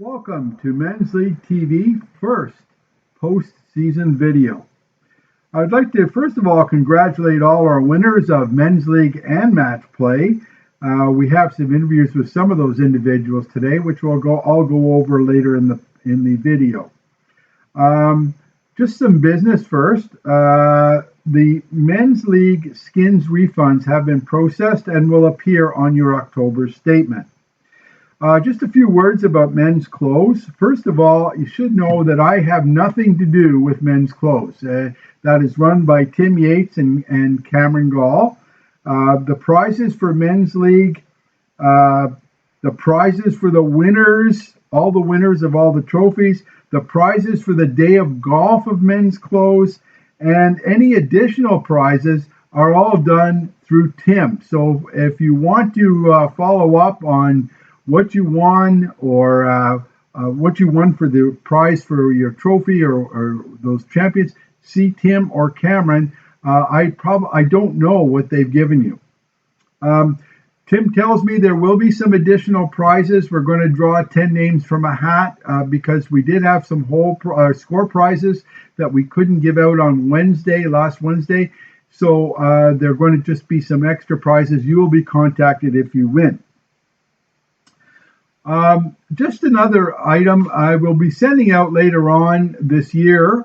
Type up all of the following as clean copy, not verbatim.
Welcome to Men's League TV first post-season video. I'd like to first of all congratulate all our winners of Men's League and Match Play. We have some interviews with some of those individuals today, which I'll go over later in the video. Just some business first. The Men's League skins refunds have been processed and will appear on your October statement. Just a few words about men's clothes. First of all, you should know that I have nothing to do with men's clothes. That is run by Tim Yates and Cameron Gall. The prizes for Men's League, the prizes for the winners, all the winners of all the trophies, the prizes for the day of golf of men's clothes, and any additional prizes are all done through Tim. So if you want to follow up on what you won or what you won for the prize for your trophy or those champions, see Tim or Cameron. I don't know what they've given you. Tim tells me there will be some additional prizes. We're going to draw 10 names from a hat because we did have some whole score prizes that we couldn't give out on last Wednesday. So there are going to just be some extra prizes. You will be contacted if you win. Just another item, I will be sending out later on this year,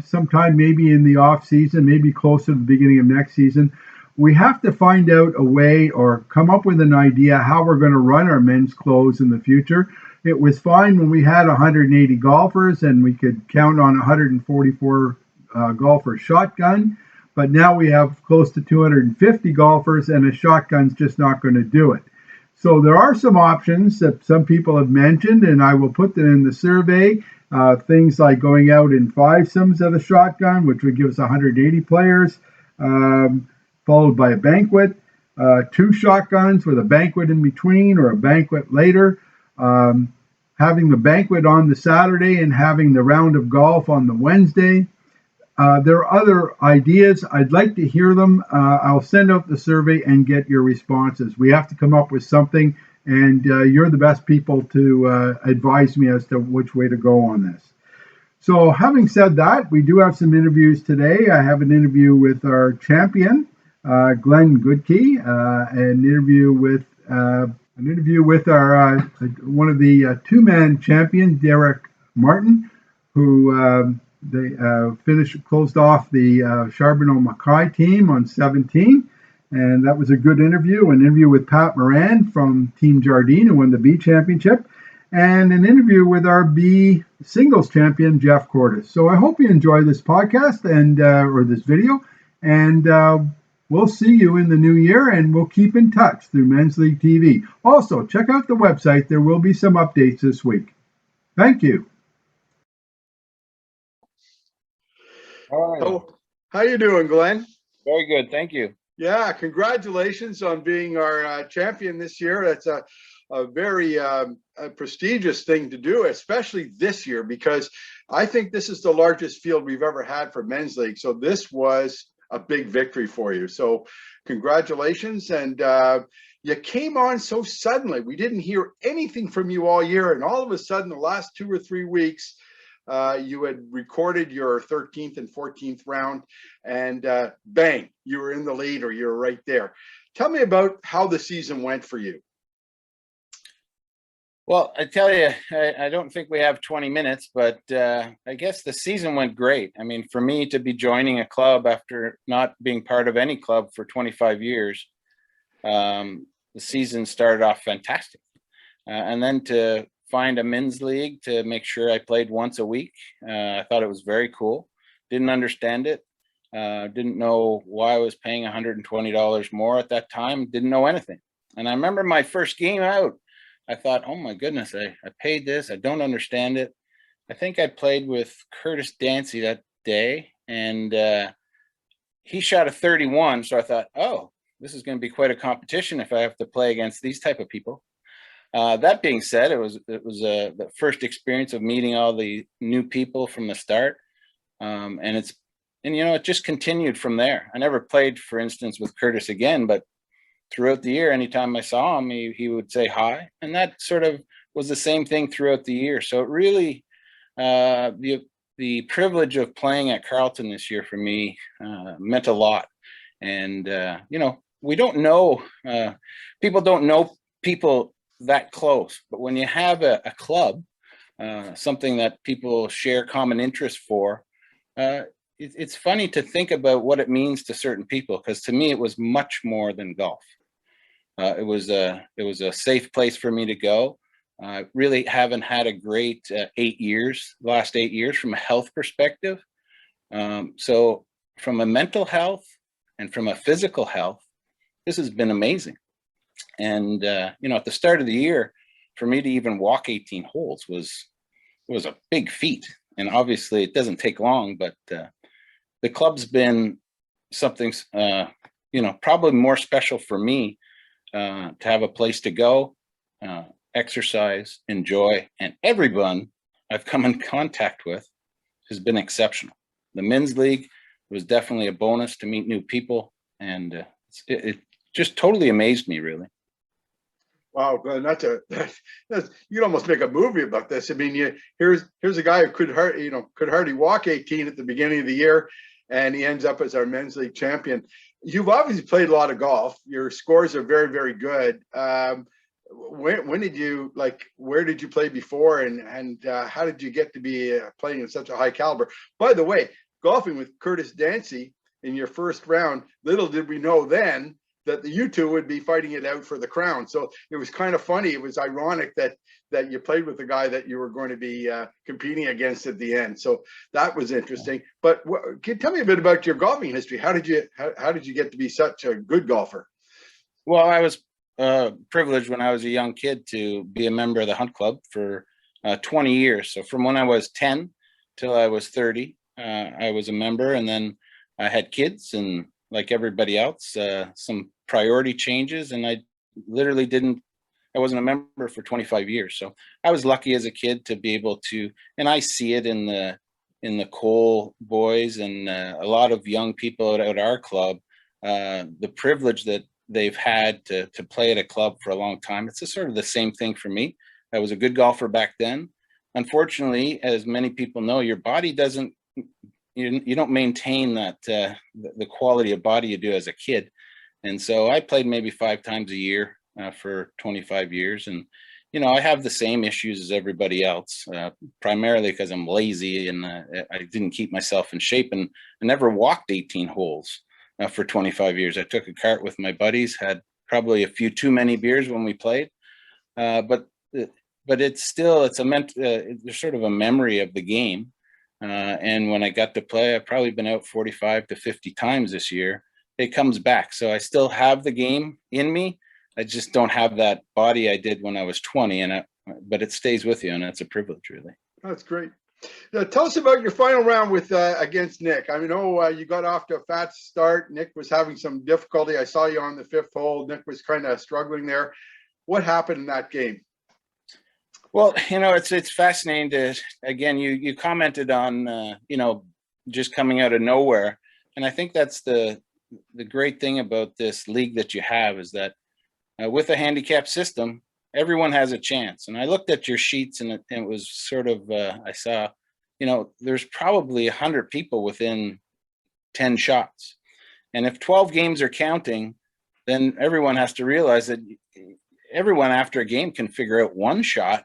sometime maybe in the off season, maybe close to the beginning of next season. We have to find out a way or come up with an idea how we're going to run our men's clothes in the future. It was fine when we had 180 golfers and we could count on 144 golfer shotgun, but now we have close to 250 golfers and a shotgun's just not going to do it. So there are some options that some people have mentioned, and I will put them in the survey. Things like going out in fivesomes at a shotgun, which would give us 180 players, followed by a banquet, two shotguns with a banquet in between or a banquet later, having the banquet on the Saturday and having the round of golf on the Wednesday. There are other ideas. I'd like to hear them. I'll send out the survey and get your responses. We have to come up with something, and you're the best people to advise me as to which way to go on this. So having said that, we do have some interviews today. I have an interview with our champion, Glenn Goodkey, an interview with our one of the two-man champion, Derek Martin, who they closed off the Charbonneau Mackay team on 17, and that was a good interview. An interview with Pat Moran from Team Jardine, who won the B championship, and an interview with our B singles champion, Jeff Cordes. So I hope you enjoy this podcast and or this video, and we'll see you in the new year, and we'll keep in touch through Men's League TV. Also, check out the website. There will be some updates this week. Thank you. Oh, how you doing, Glenn? Very good, thank you. Yeah, congratulations on being our champion this year. That's a very prestigious thing to do, especially this year, because I think this is the largest field we've ever had for Men's League. So this was a big victory for you. So congratulations. And you came on so suddenly. We didn't hear anything from you all year. And all of a sudden, the last 2 or 3 weeks, you had recorded your 13th and 14th round, and bang, you were in the lead, or you were right there. Tell me about how the season went for you. Well, I tell you, I don't think we have 20 minutes, but I guess the season went great. I mean, for me to be joining a club after not being part of any club for 25 years, the season started off fantastic. And then to find a men's league to make sure I played once a week. I thought it was very cool. Didn't understand it. Didn't know why I was paying $120 more at that time. Didn't know anything. And I remember my first game out, I thought, oh my goodness, I paid this. I don't understand it. I think I played with Curtis Dancy that day, and he shot a 31. So I thought, oh, this is going to be quite a competition if I have to play against these type of people. That being said, it was the first experience of meeting all the new people from the start, and it just continued from there. I never played, for instance, with Curtis again, but throughout the year, anytime I saw him, he would say hi, and that sort of was the same thing throughout the year. So it really, the privilege of playing at Carleton this year for me meant a lot. And, you know, we don't know, people don't know people that close, but when you have a club, something that people share common interests for, it's funny to think about what it means to certain people, because to me, it was much more than golf. It was a safe place for me to go. I really haven't had a great 8 years, last 8 years from a health perspective. So from a mental health and from a physical health, this has been amazing. And, you know, at the start of the year, for me to even walk 18 holes was a big feat. And obviously it doesn't take long, but the club's been something, you know, probably more special for me to have a place to go, exercise, enjoy, and everyone I've come in contact with has been exceptional. The men's league was definitely a bonus to meet new people, and it just totally amazed me, really. Wow, that's you'd almost make a movie about this. I mean, here's a guy who could hardly walk 18 at the beginning of the year, and he ends up as our men's league champion. You've obviously played a lot of golf. Your scores are very, very good. When did you where did you play before, and how did you get to be playing in such a high caliber? By the way, golfing with Curtis Dancy in your first round, little did we know then that you two would be fighting it out for the crown. So it was kind of funny. It was ironic that you played with the guy that you were going to be competing against at the end. So that was interesting. But can you tell me a bit about your golfing history? How did you get to be such a good golfer? Well, I was privileged when I was a young kid to be a member of the Hunt Club for 20 years. So from when I was 10 till I was 30, I was a member, and then I had kids, and like everybody else, some priority changes, and I wasn't a member for 25 years. So I was lucky as a kid to be able to, and I see it in the Cole boys and a lot of young people at our club, the privilege that they've had to play at a club for a long time. It's just sort of the same thing for me. I was a good golfer back then. Unfortunately, as many people know, your body doesn't, you don't maintain that the quality of body you do as a kid. And so I played maybe 5 times a year for 25 years. And, you know, I have the same issues as everybody else, primarily because I'm lazy and I didn't keep myself in shape, and I never walked 18 holes for 25 years. I took a cart with my buddies, had probably a few too many beers when we played. But it's still, there's sort of a memory of the game. And when I got to play, I've probably been out 45 to 50 times this year. It comes back. So I still have the game in me. I just don't have that body I did when I was 20, but it stays with you, and that's a privilege, really. That's great. Now, tell us about your final round with against Nick. I know you got off to a fast start. Nick was having some difficulty. I saw you on the 5th hole. Nick was kind of struggling there. What happened in that game? Well, you know, it's fascinating to, again, you commented on, you know, just coming out of nowhere. And I think that's the great thing about this league that you have, is that with a handicap system, everyone has a chance. And I looked at your sheets, and it was sort of, I saw, you know, there's probably 100 people within 10 shots. And if 12 games are counting, then everyone has to realize that everyone after a game can figure out one shot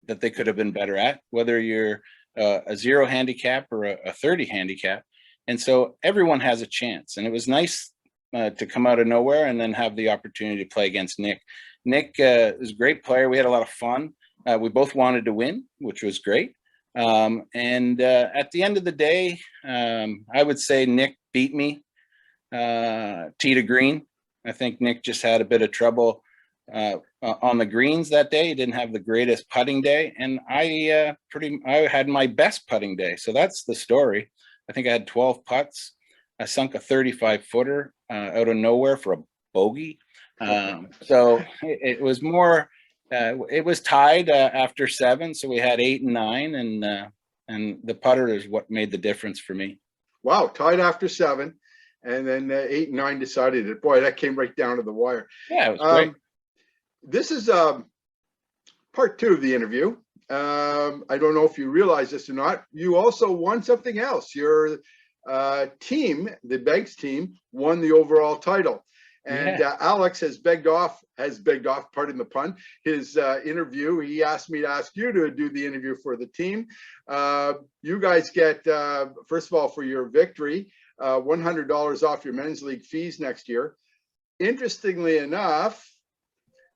that they could have been better at, whether you're a 0 handicap or a 30 handicap. And so everyone has a chance. And it was nice to come out of nowhere and then have the opportunity to play against Nick. Nick is a great player. We had a lot of fun. We both wanted to win, which was great. And at the end of the day, I would say Nick beat me tee to green. I think Nick just had a bit of trouble on the greens that day. He didn't have the greatest putting day, and I had my best putting day. So that's the story. I think I had 12 putts. I sunk a 35-footer out of nowhere for a bogey. So it was more. It was tied after 7, so we had 8 and 9, and the putter is what made the difference for me. Wow, tied after 7, and then 8 and 9 decided it. Boy, that came right down to the wire. Yeah, it was great. This is part two of the interview. I don't know if you realize this or not. You also won something else. Your team, the Beggs team, won the overall title. And Alex has begged off, pardon the pun, his interview. He asked me to ask you to do the interview for the team. You guys get, first of all, for your victory, $100 off your men's league fees next year. Interestingly enough,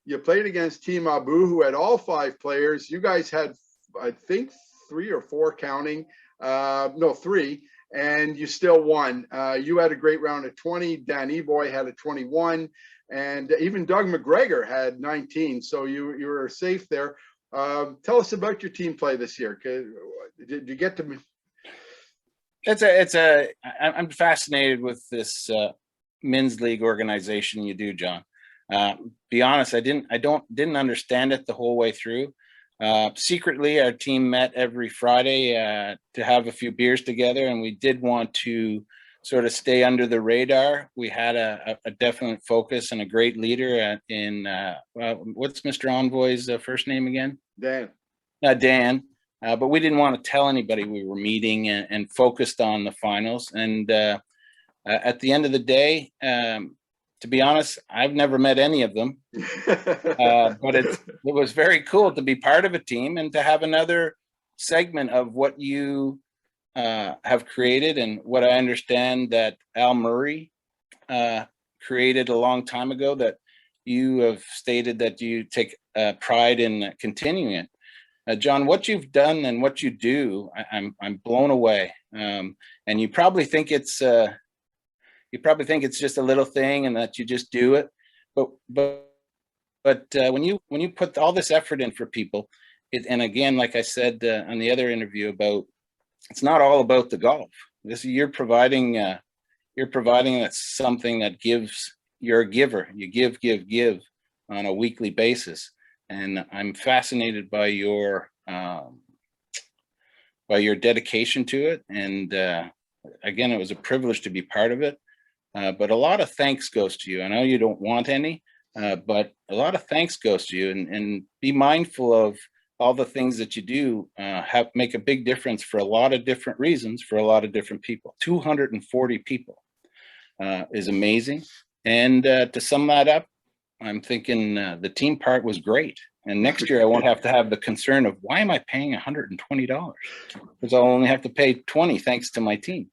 you played against Team Abu, who had all 5 players. You guys had, I think, 3 or 4 counting. No, 3. And you still won. You had a great round of 20. Dan Eboy had a 21. And even Doug McGregor had 19. So you were safe there. Tell us about your team play this year. Did you get to... I'm fascinated with this men's league organization you do, John. Be honest, I didn't understand it the whole way through. Secretly, our team met every Friday to have a few beers together, and we did want to sort of stay under the radar. We had a definite focus and a great leader in what's Mr. Envoy's first name again? Dan. Dan. But we didn't want to tell anybody we were meeting and focused on the finals. And at the end of the day, to be honest, I've never met any of them, but it was very cool to be part of a team and to have another segment of what you have created and what I understand that Al Murray created a long time ago that you have stated that you take pride in continuing it. John, what you've done and what you do, I'm blown away. And you probably think it's just a little thing and that you just do it, but when you put all this effort in for people, and again, like I said on the other interview, it's not all about the golf. You're providing something that gives. You're a giver. You give on a weekly basis, and I'm fascinated by your dedication to it. And again, it was a privilege to be part of it. But a lot of thanks goes to you. I know you don't want any, but a lot of thanks goes to you, and be mindful of all the things that you do make a big difference for a lot of different reasons for a lot of different people. 240 people is amazing. And to sum that up, I'm thinking the team part was great. And next year I won't have to have the concern of why am I paying $120? Because I'll only have to pay 20 thanks to my team.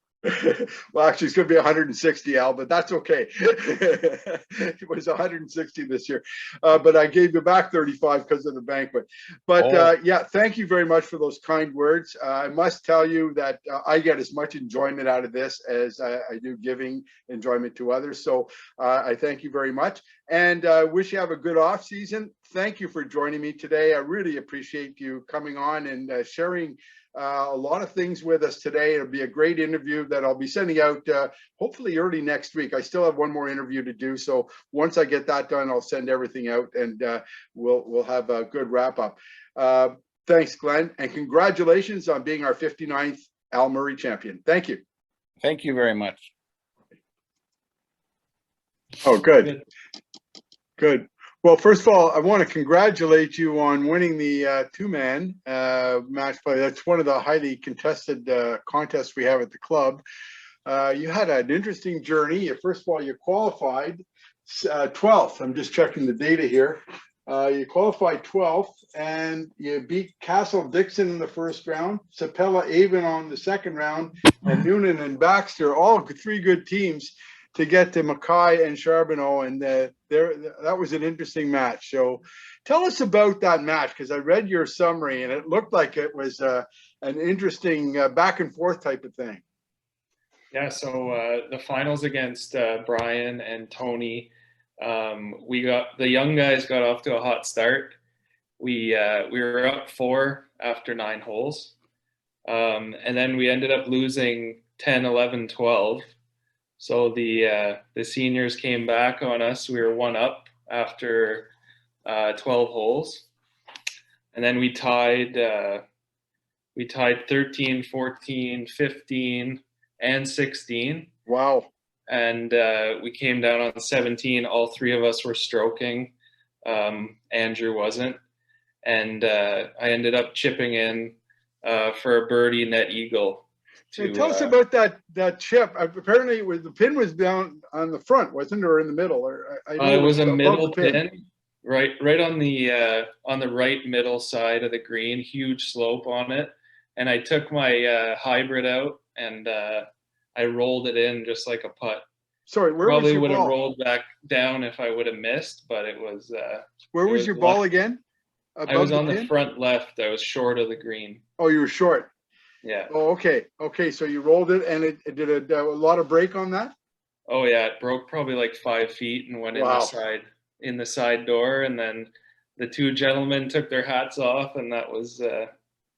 Well, actually, it's going to be 160, Al, but that's okay. It was 160 this year, but I gave you back 35 because of the banquet. But yeah, thank you very much for those kind words. I must tell you that I get as much enjoyment out of this as I do giving enjoyment to others. So I thank you very much, and wish you have a good off season. Thank you for joining me today. I really appreciate you coming on and sharing a lot of things with us today. It'll be a great interview that I'll be sending out hopefully early next week. I still have one more interview to do, so once I get that done, I'll send everything out, and we'll have a good wrap up. Thanks, Glenn, and congratulations on being our 59th Al Murray champion. Thank you. Thank you very much. Oh, good. Good. Well, first of all, I want to congratulate you on winning the two-man match play. That's one of the highly contested contests we have at the club. You had an interesting journey. First of all, you qualified 12th. I'm just checking the data here. You qualified 12th, and you beat Castle Dixon in the first round, Sapella Avon on the second round, and Noonan and Baxter, all 3 good teams, to get to Mackay and Charbonneau, and that was an interesting match. So tell us about that match, because I read your summary and it looked like it was an interesting back and forth type of thing. Yeah, so the finals against Brian and Tony, the young guys got off to a hot start. We were up 4 after 9 holes, and then we ended up losing 10, 11, 12. So the seniors came back on us. We were 1 up after 12 holes, and then we tied 13, 14, 15, and 16. Wow! And we came down on 17. All 3 of us were stroking. Andrew wasn't, and I ended up chipping in for a birdie net eagle. So tell us about that chip. Apparently, the pin was down on the front, wasn't it, or in the middle? Or I know it was a above middle the pin, right on the right middle side of the green, huge slope on it. And I took my hybrid out and I rolled it in just like a putt. Sorry, where Probably was your would have ball? rolled back down if I would have missed, but it was. Where was your ball again? I was on the pin? front left. I was short of the green. Oh, you were short. Yeah. Oh, okay. Okay, so you rolled it, and it did a lot of break on that? Oh yeah, it broke probably like 5 feet and went Wow. in the side door, and then the two gentlemen took their hats off, and that was the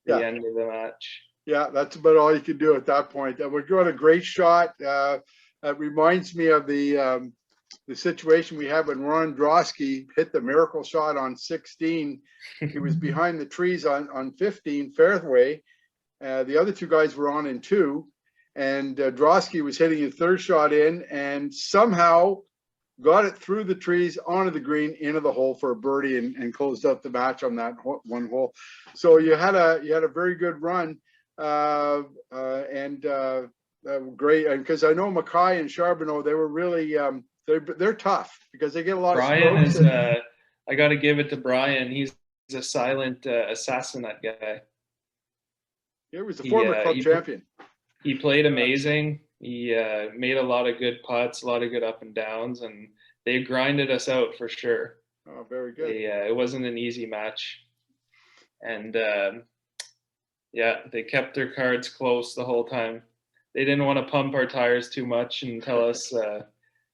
end of the match. Yeah, that's about all you could do at that point. We're doing a great shot. It reminds me of the situation we had when Ron Drosky hit the miracle shot on 16. He was behind the trees on 15 fairway. The other two guys were on in 2, and Drosky was hitting his third shot in, and somehow got it through the trees onto the green into the hole for a birdie, and closed out the match on that one hole. So you had a very good run, and great. And because I know Mackay and Charbonneau, they were really they're tough because they get a lot Brian of strokes. I got to give it to Brian. He's a silent assassin, that guy. He was a former club champion. He played amazing. He made a lot of good putts, a lot of good up and downs, and they grinded us out for sure. Oh, very good. It wasn't an easy match. And they kept their cards close the whole time. They didn't want to pump our tires too much and tell us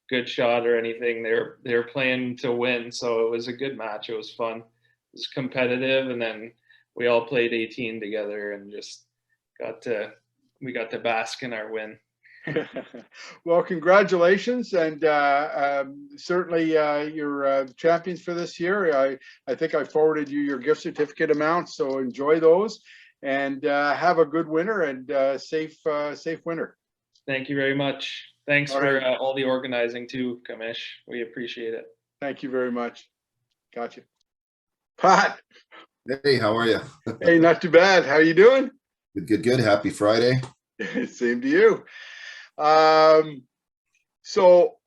good shot or anything. They were playing to win, so it was a good match. It was fun. It was competitive, and then we all played 18 together and just got to bask in our win. Well, congratulations, and certainly you're champions for this year. I think I forwarded you your gift certificate amounts, so enjoy those, and have a good winter and safe winter. Thank you very much. Thanks for all the organizing too, Kamish. We appreciate it. Thank you very much. Gotcha. Pat. Hey, how are you? Hey, not too bad. How you doing? Good. Happy Friday. Same to you. So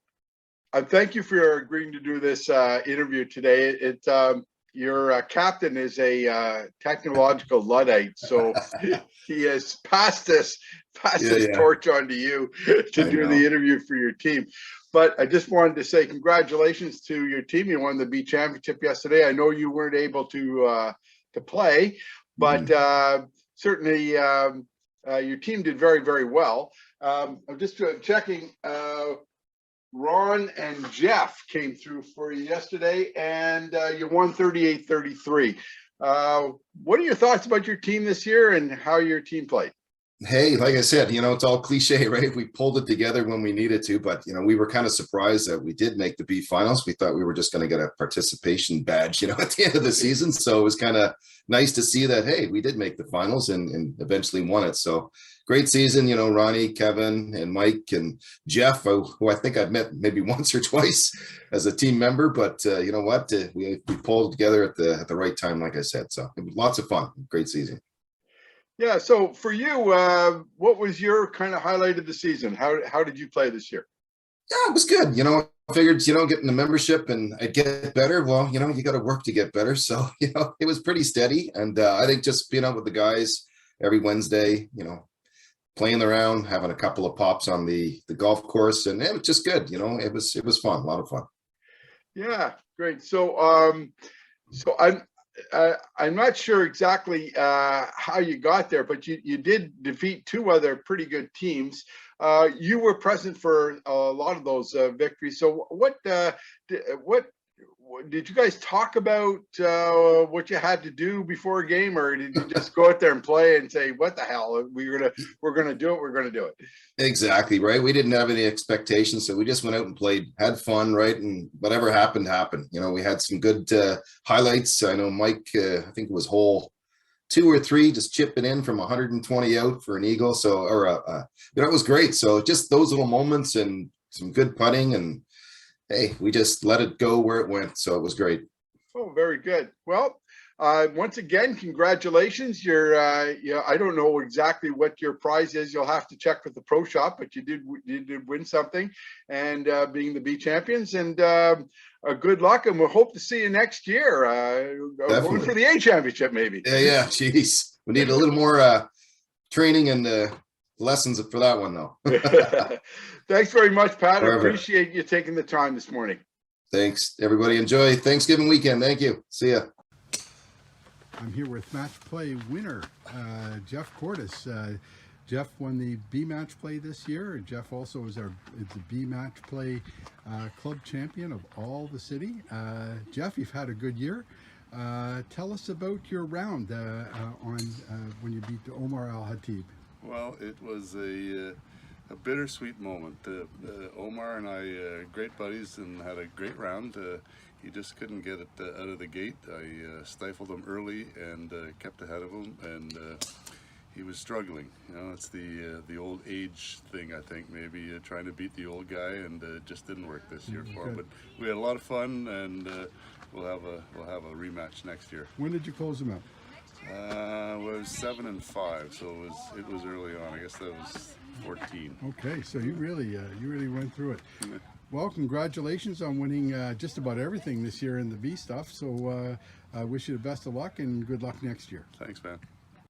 thank you for agreeing to do this interview today. Your captain is a technological Luddite, so he has passed his torch on to you to do the interview for your team. But I just wanted to say congratulations to your team. You won the B championship yesterday. I know you weren't able to play, but certainly your team did very, very well. I'm just checking. Ron and Jeff came through for you yesterday, and you won 38-33. What are your thoughts about your team this year and how your team played? Hey, like I said, it's all cliche, right? We pulled it together when we needed to, but we were kind of surprised that we did make the B finals. We thought we were just going to get a participation badge, at the end of the season. So it was kind of nice to see that, hey, we did make the finals and eventually won it. So great season, Ronnie, Kevin, and Mike, and Jeff, who I think I've met maybe once or twice as a team member. But you know what? We pulled together at the right time, like I said. So it was lots of fun. Great season. Yeah. So for you, what was your kind of highlight of the season? How did you play this year? Yeah, it was good. I figured, getting the membership and I'd get better. Well, you got to work to get better. So, it was pretty steady. And I think just being out with the guys every Wednesday, playing around, having a couple of pops on the golf course, and it was just good. It was fun, a lot of fun. Yeah, great. So, I'm not sure exactly how you got there, but you did defeat 2 other pretty good teams. You were present for a lot of those victories. So what did you guys talk about what you had to do before a game, or did you just go out there and play and say, what the hell, we're gonna do it? Exactly, right. We didn't have any expectations, so we just went out and played, had fun, right? And whatever happened. We had some good highlights. I know Mike, I think it was hole 2 or 3, just chipping in from 120 out for an eagle. So, it was great. So just those little moments and some good putting, and hey, we just let it go where it went. So it was great. Oh, very good. Well, Once again, congratulations. I don't know exactly what your prize is. You'll have to check with the pro shop, but you did win something, and being the B champions. And good luck, and we'll hope to see you next year. Going for the A championship, maybe. Yeah. Jeez, we need a little more training and lessons for that one, though. Thanks very much, Pat. I appreciate you taking the time this morning. Thanks, everybody. Enjoy Thanksgiving weekend. Thank you. See ya. I'm here with match play winner, Jeff Cordes. Jeff won the B match play this year. Jeff also is the B match play club champion of all the city. Jeff, you've had a good year. Tell us about your round when you beat Omar Al-Hatib. Well, it was a bittersweet moment. Omar and I, great buddies, and had a great round. He just couldn't get it out of the gate. I stifled him early and kept ahead of him, and he was struggling. You know, it's the old age thing, I think, maybe trying to beat the old guy, and it just didn't work this year for him. But we had a lot of fun, and we'll have a rematch next year. When did you close him out? It was 7-5, so it was early on. I guess that was 14. Okay, so you really went through it. Well, congratulations on winning just about everything this year in the B stuff. So I wish you the best of luck and good luck next year. Thanks, man.